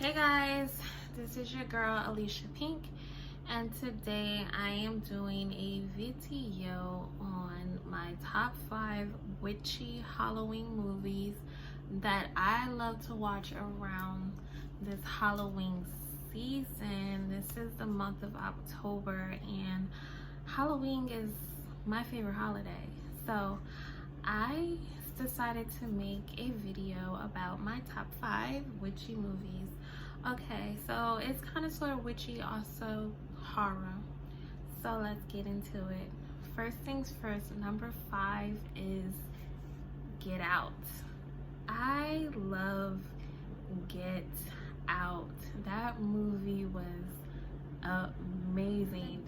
Hey guys, this is your girl Alicia Pink, and today I am doing a video on my top 5 witchy Halloween movies that I love to watch around this Halloween season. This is the month of October and Halloween is my favorite holiday. So I decided to make a video about my top 5 witchy movies. Okay, so it's kind of sort of witchy, also horror. So let's get into it. First things first, number 5 is Get Out. I love Get Out. That movie was amazing.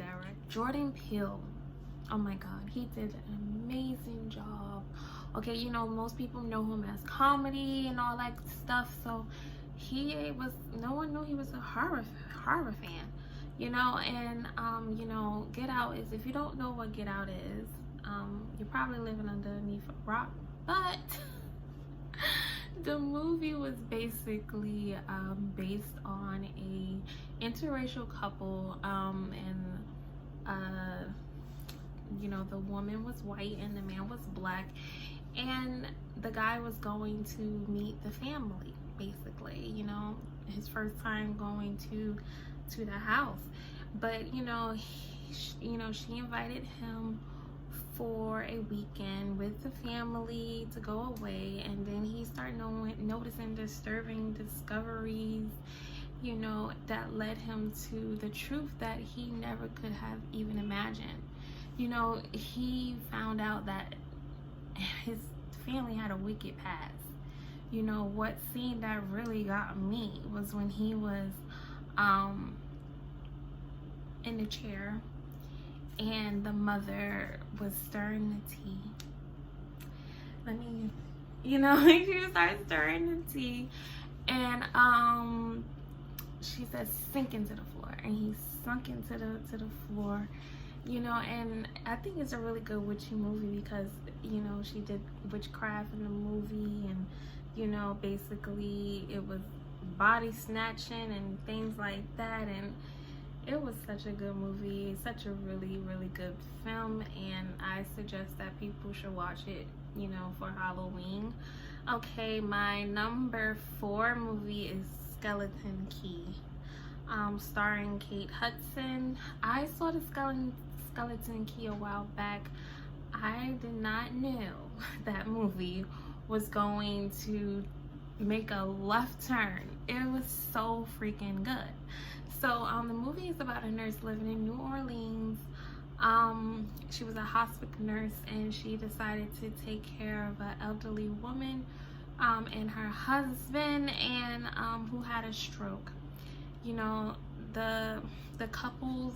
Jordan Peele, oh my god, he did an amazing job. Okay, you know, most people know him as comedy and all that stuff, so no one knew he was a horror fan, you know. And you know, Get Out is, if you don't know what Get Out is, you're probably living underneath a rock. But the movie was basically based on a interracial couple, and you know, the woman was white and the man was black, and the guy was going to meet the family, basically, you know, his first time going to the house. But you know, she invited him for a weekend with the family to go away, and then he started noticing disturbing discoveries, you know, that led him to the truth that he never could have even imagined. You know, he found out that his family had a wicked past. You know, what scene that really got me was when he was in the chair and the mother was stirring the tea. She started stirring the tea, and she said, sink into the floor, and he sunk into the floor. You know, and I think it's a really good witchy movie because, you know, she did witchcraft in the movie, and, you know, basically it was body snatching and things like that, and it was such a good movie, such a really, really good film, and I suggest that people should watch it, you know, for Halloween. Okay, my number 4 movie is Skeleton Key, starring Kate Hudson. I saw the Skeleton Key a while back. I did not know that movie was going to make a left turn. It was so freaking good. So the movie is about a nurse living in New Orleans. She was a hospice nurse, and she decided to take care of an elderly woman and her husband, and who had a stroke. You know, the couples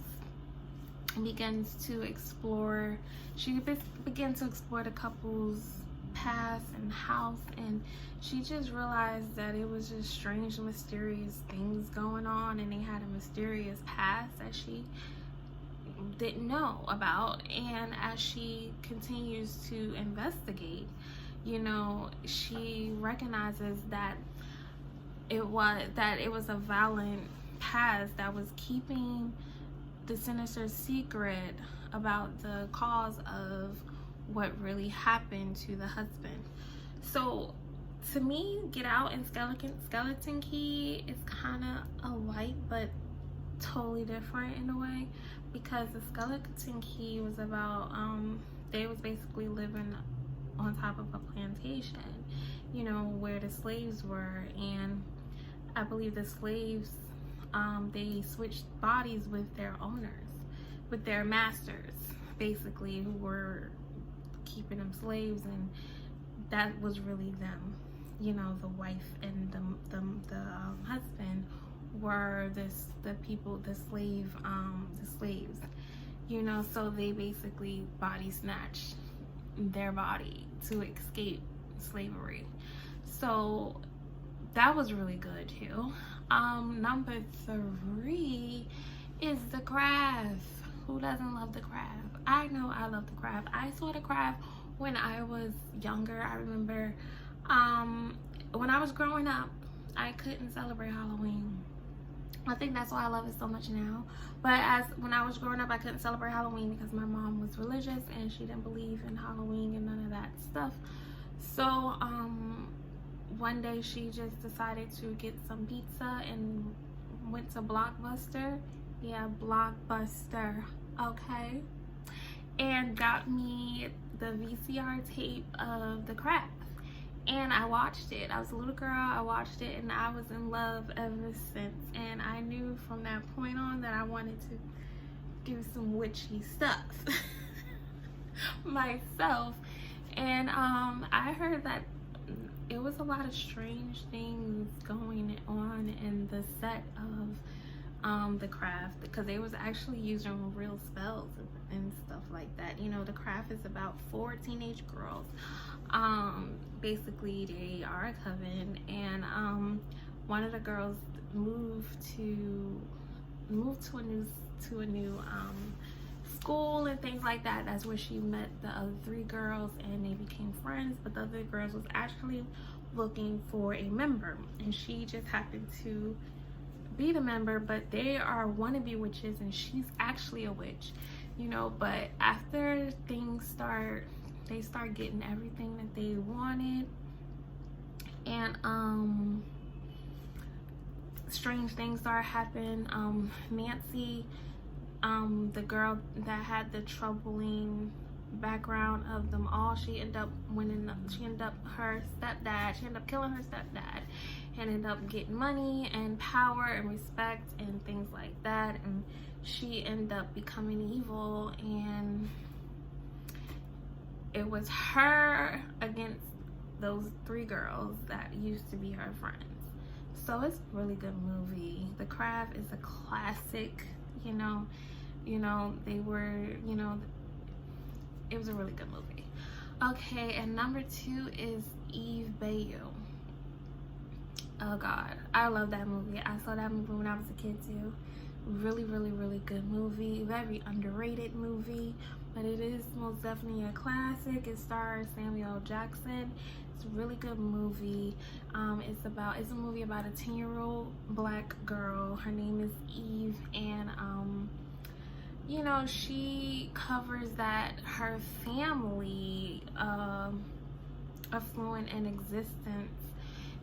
begins to explore, she began to explore the couple's past and house, and she just realized that it was just strange, mysterious things going on, and they had a mysterious past that she didn't know about. And as she continues to investigate, you know, she recognizes that it was a violent past that was keeping the sinister secret about the cause of what really happened to the husband. So to me, Get Out and Skeleton Key is kind of alike, but totally different in a way, because the Skeleton Key was about they was basically living on top of a plantation, you know, where the slaves were, and I believe the slaves they switched bodies with their owners, with their masters, basically, who were keeping them slaves, and that was really them. You know, the wife and the husband were the slaves. You know, so they basically body snatched their body to escape slavery. So that was really good too. Number 3 is The Craft. Who doesn't love The Craft? I know I love The Craft. I saw The Craft when I was younger. I remember when I was growing up, I couldn't celebrate Halloween. I think that's why I love it so much now. But when I was growing up, I couldn't celebrate Halloween because my mom was religious and she didn't believe in Halloween and none of that stuff. So one day she just decided to get some pizza and went to Blockbuster. Yeah, Blockbuster. Okay. And got me the VCR tape of The Craft. And I watched it. I was a little girl, I watched it, and I was in love ever since. And I knew from that point on that I wanted to do some witchy stuff myself. And I heard that it was a lot of strange things going on in the set of The Craft, because they was actually using real spells and stuff like that. You know, The Craft is about 4 teenage girls. Basically they are a coven, and one of the girls moved to a new school and things like that. That's where she met the other 3 girls and they became friends. But the other girls was actually looking for a member, and she just happened to be the member. But they are wannabe witches and she's actually a witch, you know. But after they start getting everything that they wanted, and strange things start happening. Nancy, the girl that had the troubling background of them all, she ended up killing her stepdad, and ended up getting money and power and respect and things like that, and she ended up becoming evil. And it was her against those 3 girls that used to be her friends. So it's a really good movie. The Craft is a classic, you know, they were, it was a really good movie. Okay, and number 2 is Eve Bayou. Oh God, I love that movie. I saw that movie when I was a kid too. Really, really, really good movie. Very underrated movie, but it is most definitely a classic. It stars Samuel Jackson. It's a really good movie. It's a movie about a 10-year-old black girl. Her name is Eve, and you know, she covers that her family affluent in existence,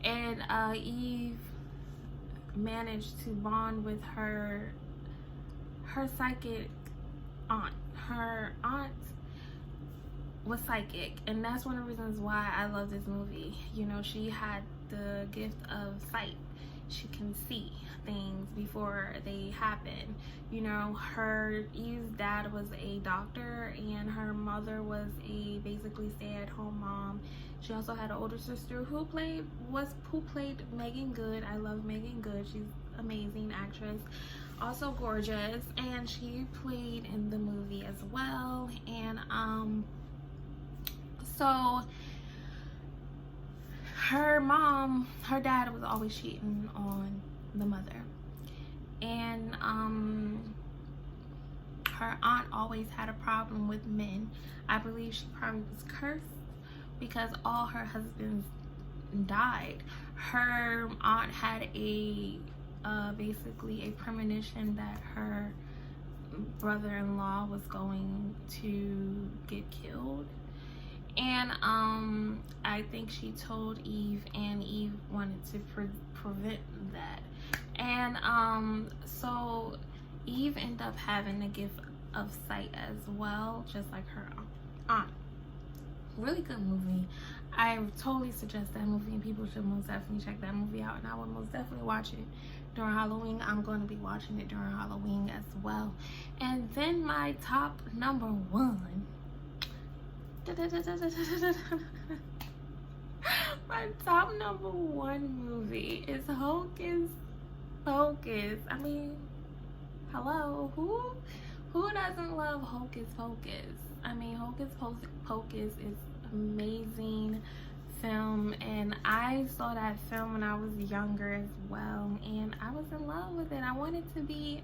and Eve managed to bond with her psychic aunt. Her aunt was psychic, and that's one of the reasons why I love this movie. You know, she had the gift of sight. She can see things before they happen. You know, Eve's dad was a doctor, and her mother was a basically stay-at-home mom. She also had an older sister who played Megan Good. I love Megan Good. She's an amazing actress, also gorgeous, and she played in the movie as well. And so her dad was always cheating on the mother, and her aunt always had a problem with men. I believe she probably was cursed because all her husbands died. Her aunt had basically a premonition that her brother-in-law was going to get killed, and I think she told Eve, and Eve wanted to prevent that. And so Eve ended up having a gift of sight as well, just like her aunt. Really good movie. I totally suggest that movie, and people should most definitely check that movie out, and I would most definitely watch it during Halloween. I'm going to be watching it during Halloween as well. And then my top number 1 my top number 1 movie is Hocus Pocus. I mean, hello, who doesn't love Hocus Pocus? I mean, Hocus Pocus is amazing film, and I saw that film when I was younger as well, and I was in love with it. I wanted to be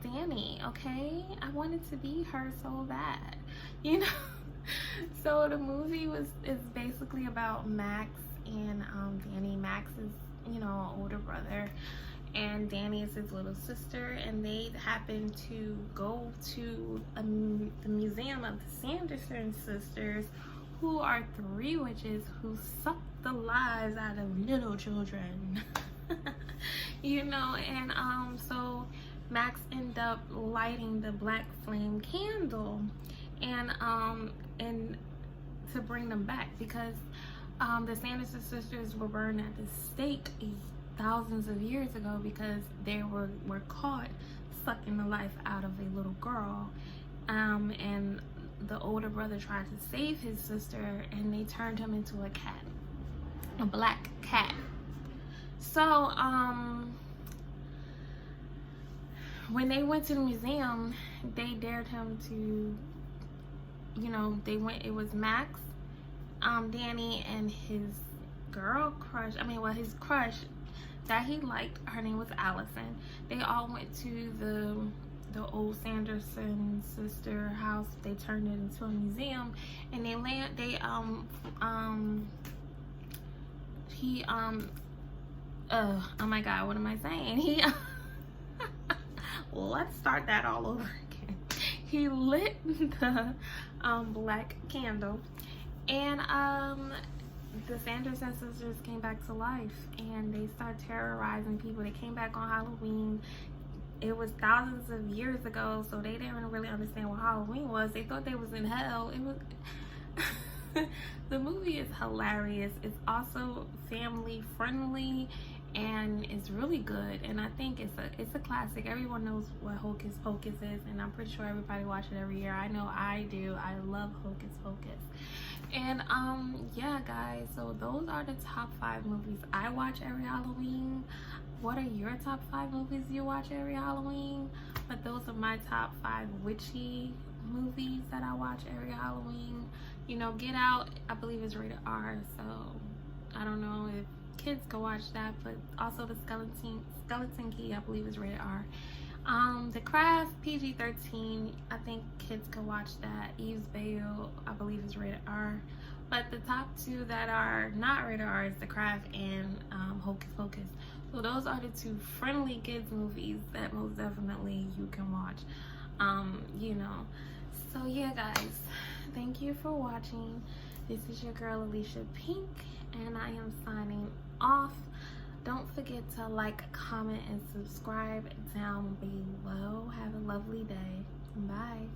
Danny, okay? I wanted to be her so bad, you know. So the movie is basically about Max and Danny. Max is you know, older brother, and Danny is his little sister, and they happen to go to the museum of the Sanderson sisters, who are 3 witches who suck the lives out of little children. You know, and so Max ended up lighting the black flame candle, and to bring them back, because the Sanderson sisters were burned at the stake thousands of years ago because they were caught sucking the life out of a little girl, and the older brother tried to save his sister, and they turned him into a cat, a black cat. So when they went to the museum, they dared him to, you know, it was Max, Danny, and his girl crush, his crush that he liked, her name was Allison. They all went to the old Sanderson sister house. They turned it into a museum, and oh my god, what am I saying? Let's start that all over again. He lit the black candle, and the Sanderson sisters came back to life, and they started terrorizing people. They came back on Halloween. It was thousands of years ago, so they didn't really understand what Halloween was. They thought they was in hell. It was the movie is hilarious. It's also family friendly, and it's really good, and I think it's a classic. Everyone knows what Hocus Pocus is, and I'm pretty sure everybody watches it every year. I know I do. I love Hocus Pocus. And yeah guys, so those are the top 5 movies I watch every Halloween. What are your top 5 movies you watch every Halloween? But those are my top 5 witchy movies that I watch every Halloween. You know, Get Out, I believe, is rated R, so I don't know if kids can watch that. But also the Skeleton Key, I believe, is rated R. The Craft, PG-13, I think kids can watch that. Eve's Bayou, I believe, is rated R. But the top 2 that are not rated R is The Craft and Hocus Pocus. So those are the 2 friendly kids movies that most definitely you can watch. You know. So yeah guys, thank you for watching. This is your girl Alicia Pink, and I am signing off. Don't forget to like, comment, and subscribe down below. Have a lovely day. Bye.